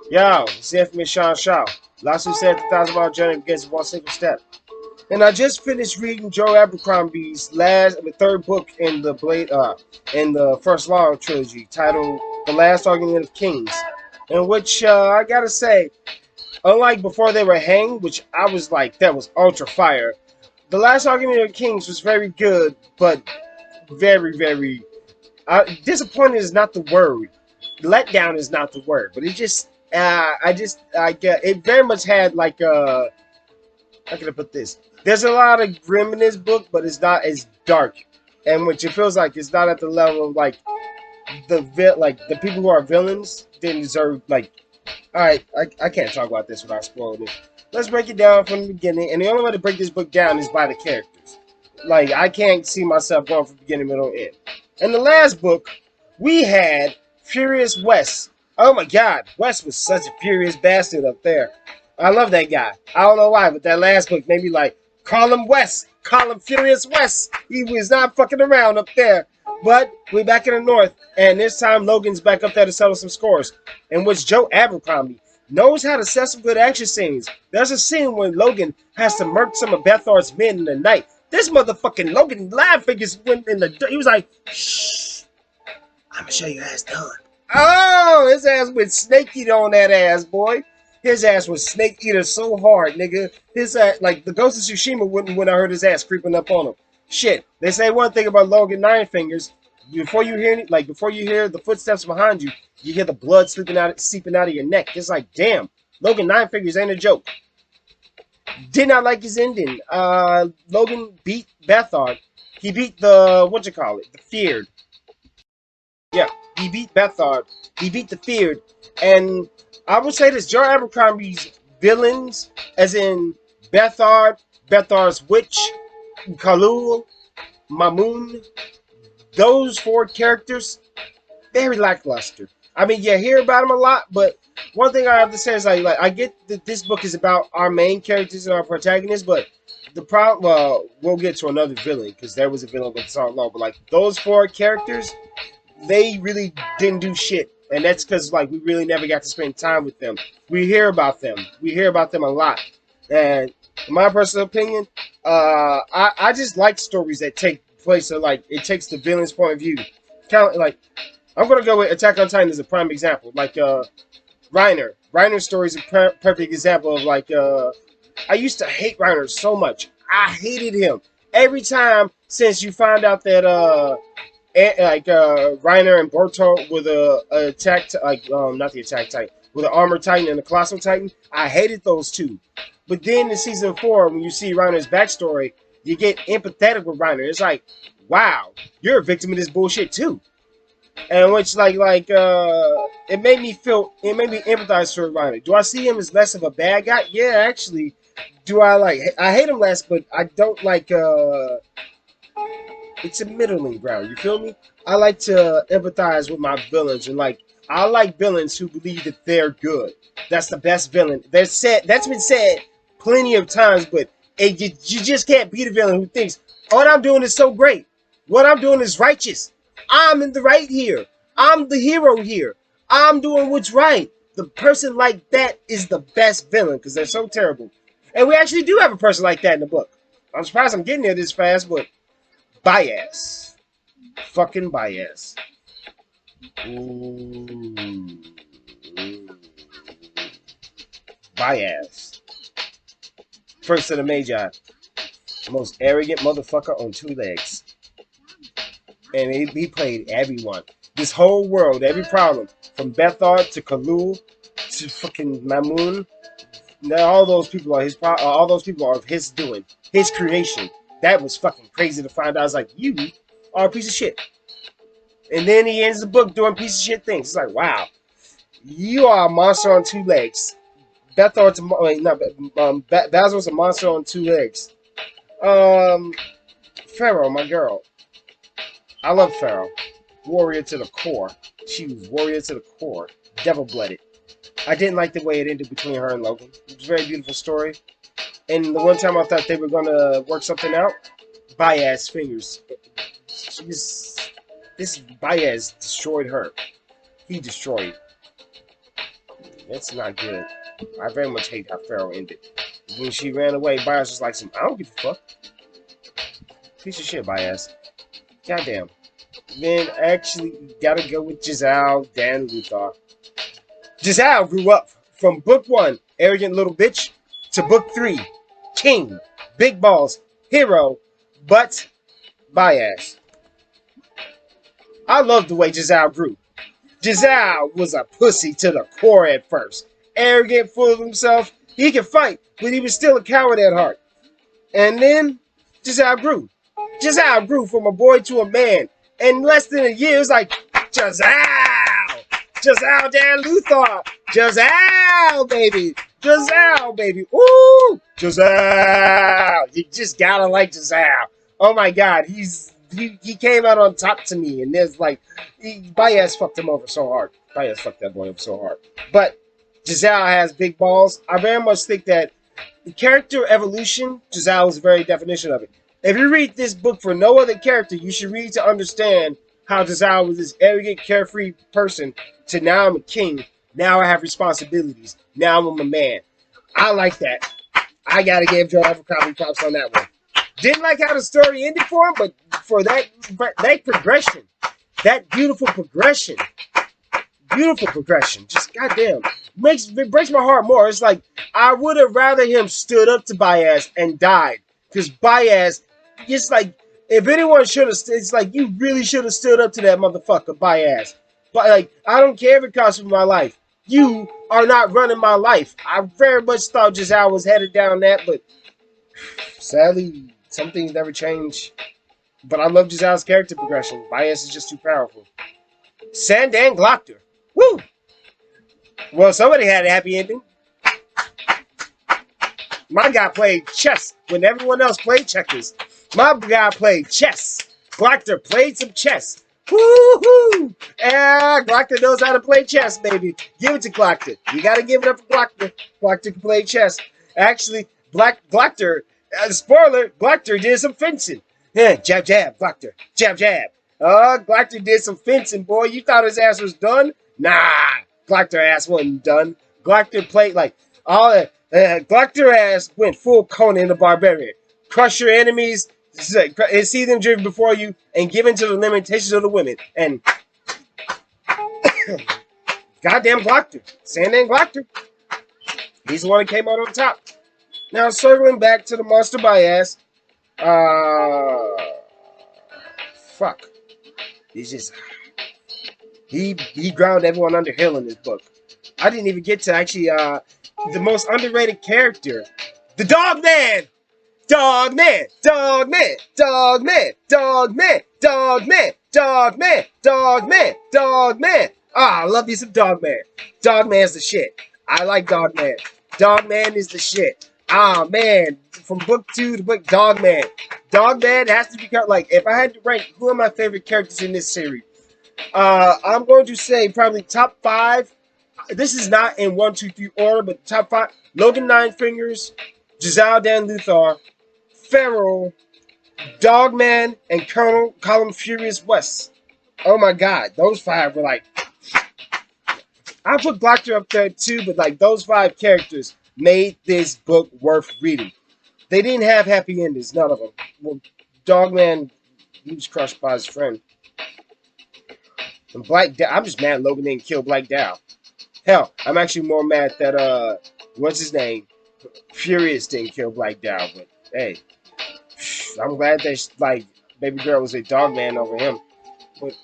Yo, it's the infamous Sean Shaw. Lawsuit said the $1,000 journey begins with one single step. And I just finished reading Joe Abercrombie's third book in the in the First Law trilogy, titled "The Last Argument of Kings," in which I gotta say, unlike Before They Were Hanged, which I was like, that was ultra fire. The Last Argument of Kings was very good, but very, very disappointed is not the word. Letdown is not the word, but it just, it very much had like how can I put this? There's a lot of grim in this book, but it's not as dark, and which it feels like it's not at the level of like the people who are villains didn't deserve like. All right, I can't talk about this without spoiling it. Let's break it down from the beginning, and the only way to break this book down is by the characters. Like I can't see myself going from beginning, middle, end. In the last book, we had Furious West. Oh my God, West was such a furious bastard up there. I love that guy. I don't know why, but that last book made me like, call him West. Call him Furious West. He was not fucking around up there. But we're back in the north, and this time Logan's back up there to settle some scores, in which Joe Abercrombie knows how to set some good action scenes. There's a scene when Logan has to murk some of Bethard's men in the night. This motherfucking Logan live figures went in the. He was like, shh, I'm gonna show you how it's done. Oh, his ass went snake eater on that ass, boy. His ass was snake eater so hard, nigga. His ass, like the Ghost of Tsushima wouldn't when I heard his ass creeping up on him. Shit, they say one thing about Logan Nine Fingers. Before you hear the footsteps behind you, you hear the blood seeping out of your neck. It's like, damn, Logan Nine Fingers ain't a joke. Did not like his ending. Logan beat Bethard. He beat the Feared. Yeah, he beat Bethard. He beat the Feared. And I would say this, Joe Abercrombie's villains, as in Bethard, Bethard's Witch, Khalul, Mamoon, those four characters, very lackluster. I mean, you hear about them a lot, but one thing I have to say is like I get that this book is about our main characters and our protagonists, but the problem, we'll get to another villain because there was a villain with Salt Law, but like those four characters, they really didn't do shit, and that's because like we really never got to spend time with them. We hear about them a lot, and in my personal opinion, I just like stories that take place of like it takes the villain's point of view. Kind of like I'm gonna go with Attack on Titan as a prime example. Like Reiner. Reiner's story is a perfect example of like I used to hate Reiner so much. I hated him every time since you find out that Reiner and Borto with a attack not the attack Titan with an armor Titan and a colossal Titan. I hated those two. But then in season 4, when you see Reiner's backstory, you get empathetic with Reiner. It's like, wow, you're a victim of this bullshit too. And which it made me empathize for Reiner. Do I see him as less of a bad guy? Yeah, actually. I hate him less, but I don't like it's a middling ground, you feel me? I like to empathize with my villains and like I like villains who believe that they're good. That's the best villain. That's been said plenty of times, but you just can't beat a villain who thinks, what I'm doing is so great. What I'm doing is righteous. I'm in the right here. I'm the hero here. I'm doing what's right. The person like that is the best villain because they're so terrible. And we actually do have a person like that in the book. I'm surprised I'm getting there this fast, but bias. Fucking bias. Ooh. Bias. First of the Magi. The most arrogant motherfucker on two legs. And he played everyone. This whole world, every problem. From Bethard to Khalul to fucking Mamoon. Now all those people are of his doing. His creation. That was fucking crazy to find out. I was like, you are a piece of shit. And then he ends the book doing piece of shit things. It's like, wow. You are a monster on two legs. Basil's a monster on two legs. Pharaoh, my girl. I love Pharaoh. Warrior to the core. She was warrior to the core. Devil-blooded. I didn't like the way it ended between her and Logan. It was a very beautiful story. And the one time I thought they were going to work something out, Baez fingers. This Baez destroyed her. He destroyed. It's not good. I very much hate how Pharaoh ended. When she ran away, Bias was like, I don't give a fuck. Piece of shit, Bias. Goddamn. Then actually, you gotta go with Giselle Dan Luthor. Giselle grew up from book 1, arrogant little bitch, to book 3, king, big balls, hero, but bias. I love the way Giselle grew. Giselle was a pussy to the core at first. Arrogant, full of himself. He could fight, but he was still a coward at heart. And then Giselle grew. Giselle grew from a boy to a man. In less than a year, it was like, Giselle! Giselle Dan Luthor! Giselle, baby! Giselle, baby! Ooh! Giselle! You just gotta like Giselle. Oh my god, he came out on top to me, and there's like, Baez fucked him over so hard. Baez fucked that boy over so hard. But Giselle has big balls. I very much think that the character evolution, Giselle is the very definition of it. If you read this book for no other character, you should read to understand how Giselle was this arrogant, carefree person to now I'm a king. Now I have responsibilities. Now I'm a man. I like that. I gotta give Joe Abercrombie props on that one. Didn't like how the story ended for him, but for that progression, that beautiful progression, just goddamn, it breaks my heart more. It's like I would have rather him stood up to Baez and died, because Baez, it's like if anyone should have, it's like you really should have stood up to that motherfucker Baez. But like I don't care if it costs me my life. You are not running my life. I very much thought Giselle was headed down that, but sadly, some things never change. But I love Giselle's character progression. Baez is just too powerful. Sandan Glockter. Woo! Well, somebody had a happy ending. My guy played chess when everyone else played checkers. My guy played chess. Glockter played some chess. Woo-hoo! Yeah, Glockter knows how to play chess, baby. Give it to Glockter. You gotta give it up for Glockter. Glockter can play chess. Actually, Glockter, spoiler, Glockter did some fencing. Yeah, jab, jab, Glockter. Jab, jab. Glockter did some fencing, boy. You thought his ass was done? Nah, Glockter ass wasn't done. Glockter played like all that. Glockter ass went full Conan the Barbarian. Crush your enemies, and see them driven before you, and give in to the limitations of the women. And goddamn Glockter, Sandan Glockter. He's the one that came out on top. Now circling back to the Monster Bias. Fuck. He's just he ground everyone under hill in this book. I didn't even get to actually the most underrated character, the Dog Man. Dog Man, Dog Man, Dog Man, Dog Man, Dog Man, Dog Man, Dog Man, Dog Man. Ah, I love you some Dog Man. Dog Man's the shit. I like Dog Man. Dog Man is the shit. Ah, man. From book 2 to book Dog Man. Dog Man has to be like, if I had to rank who are my favorite characters in this series, I'm going to say probably top 5. This is not in 1, 2, 3 order, but top 5. Logan Nine Fingers, Giselle Dan Luthor, Pharaoh, Dogman, and Colin Furious West. Oh my god, those 5 were like... I put Glockter up there too, but like those 5 characters made this book worth reading. They didn't have happy endings, none of them. Well, Dogman, he was crushed by his friend. And I'm just mad Logan didn't kill Black Dow. Hell, I'm actually more mad that, what's his name? Furious didn't kill Black Dow, but hey. I'm glad that, like, baby girl was a Dogman over him. But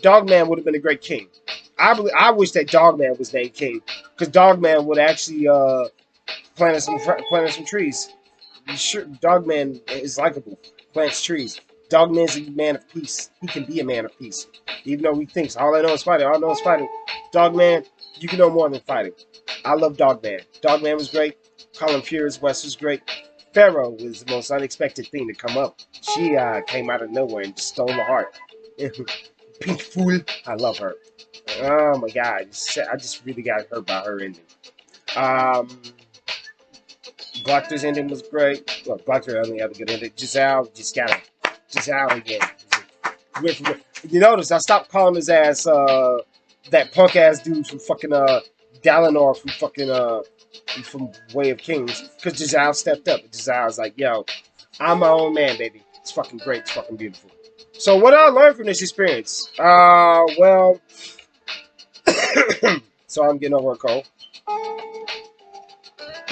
Dogman would have been a great king. I wish that Dogman was named king, because Dogman would actually planted some trees. Sure, Dogman is likable, plants trees. Dogman's a man of peace. He can be a man of peace, even though he thinks all I know is fighting. All I know is fighting. Dogman, you can know more than fighting. I love Dogman. Dogman was great. Colin Furious West was great. Pharaoh was the most unexpected thing to come up. She came out of nowhere and just stole the heart. Pink fool. I love her. Oh my god. I just really got hurt by her ending. Glockter's ending was great. Well, Glockter only had a good ending. Giselle again. You notice I stopped calling his ass that punk ass dude from fucking Dalinar from fucking from Way of Kings, because Giselle stepped up. Giselle's like, yo, I'm my own man, baby. It's fucking great. It's fucking beautiful. So what I learned from this experience? Well, so I'm getting over a cold.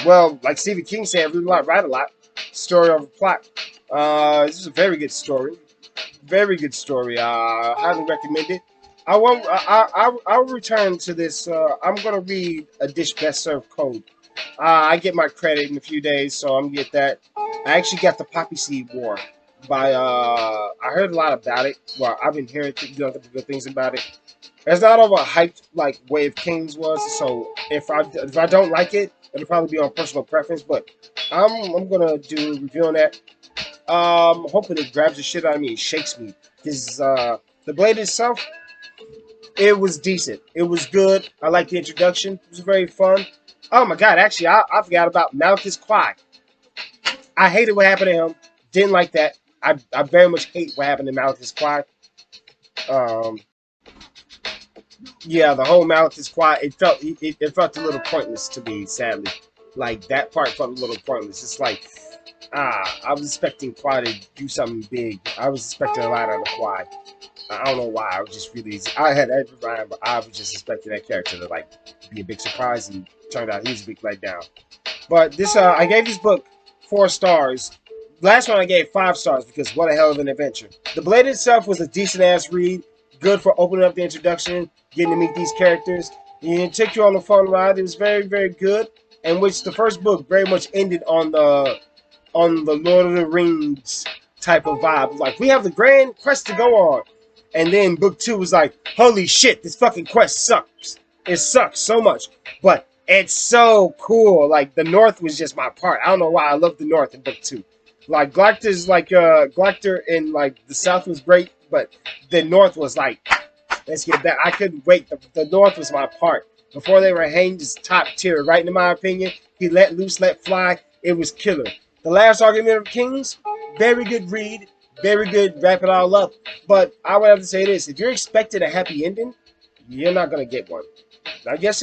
Well, like Stephen King said, read a lot, write a lot. Story over plot. This is a very good story. Very good story. Highly recommend it. I won't. I'll return to this. I'm gonna read A Dish Best Served Code. I get my credit in a few days, so I'm gonna get that. I actually got the Poppy Seed War by. I heard a lot about it. Well, I've been hearing good things about it. It's not over hyped like Way of Kings was. So if I don't like it, it'll probably be on personal preference. But I'm gonna do a review on that. Hoping it grabs the shit out of me, it shakes me. Because the blade itself, it was decent. It was good. I liked the introduction. It was very fun. Oh my god, actually, I forgot about Malchus Quai. I hated what happened to him. Didn't like that. I very much hate what happened to Malchus Quai. Yeah, the whole Malchus Quai, it felt a little pointless to me, sadly. Like, that part felt a little pointless. It's like, I was expecting Quai to do something big. I was expecting a lot out of Quai. I don't know why. I was just really, I had every rhyme, but I was just expecting that character to like be a big surprise, and turned out he was a big letdown. But this, I gave this book 4 stars. Last one I gave 5 stars because what a hell of an adventure. The Blade itself was a decent ass read, good for opening up the introduction, getting to meet these characters. It took you on a fun ride. It was very, very good. In which the first book very much ended on the Lord of the Rings type of vibe. Like, we have the grand quest to go on. And then book 2 was like, holy shit, this fucking quest sucks. It sucks so much. But it's so cool. Like, the North was just my part. I don't know why I love the North in book 2. Like, Glocter's like, Glocter in, like, the South was great. But the North was like, let's get back. I couldn't wait. The North was my part. Before they were hanged, just top tier, right in my opinion. He let loose, let fly. It was killer. The Last Argument of Kings, very good read. Very good, wrap it all up. But I would have to say this. If you're expecting a happy ending, you're not going to get one. I guess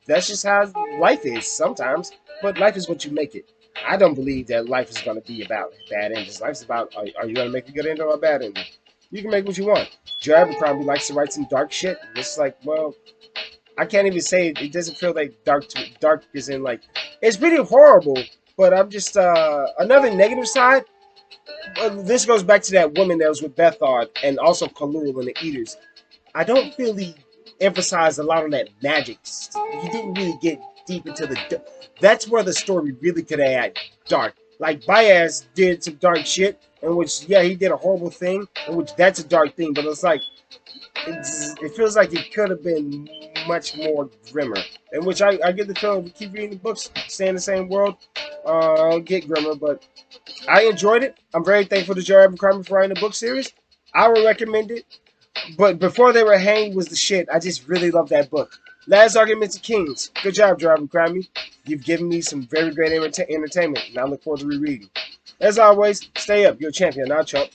that's just how life is sometimes. But life is what you make it. I don't believe that life is going to be about bad endings. Life's about, are you going to make a good ending or a bad ending? You can make what you want. Joe Abercrombie likes to write some dark shit. It's like, well, I can't even say it. It doesn't feel like dark is in like, it's pretty horrible. But I'm just, another negative side. This goes back to that woman that was with Bethard and also Khalul and the Eaters. I don't feel he emphasized a lot on that magic. He didn't really get deep into the... That's where the story really could have had dark. Like, Baez did some dark shit, in which, yeah, he did a horrible thing, in which that's a dark thing, but it's like, it feels like it could have been much more grimmer. In which I get the feeling, if we keep reading the books, stay in the same world, I'll get grimmer, but I enjoyed it. I'm very thankful to Joe Abercrombie for writing the book series. I would recommend it. But Before They Were Hanged was the shit. I just really love that book. Last Argument of Kings. Good job, Joe Abercrombie. You've given me some very great entertainment, and I look forward to rereading. As always, stay up. You're a champion, not a chump.